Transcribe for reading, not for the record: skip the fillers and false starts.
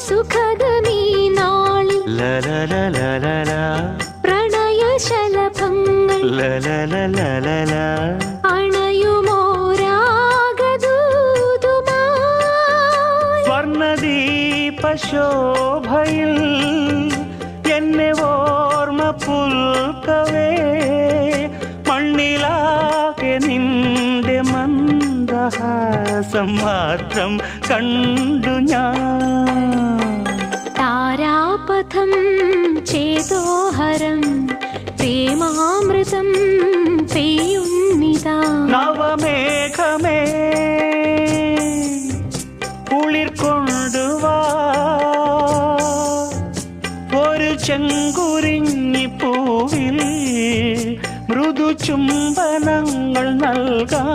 സുഖദമീ നാളിൽ പ്രണയശലഭങ്ങൾ അണയുമോരാഗദൂതുമായി സ്വർണദീപശോഭയിൽ എന്നെ ഓർമ്മ പുൽക്കവേ മണ്ണിലാകെ നിന്റെ മന്ദഹാസം മാത്രം കണ്ടു ഞാൻ. താരാപഥം ചേതോഹരം പ്രേമാമൃതം പെയ്യുന്നിതാ. നവമേഘമേ കുളിർ കൊണ്ടുവാ ഒരു ചെങ്കുരിഞ്ഞി പൂവിൽ മൃദു ചുംബനങ്ങൾ നൽകാൻ.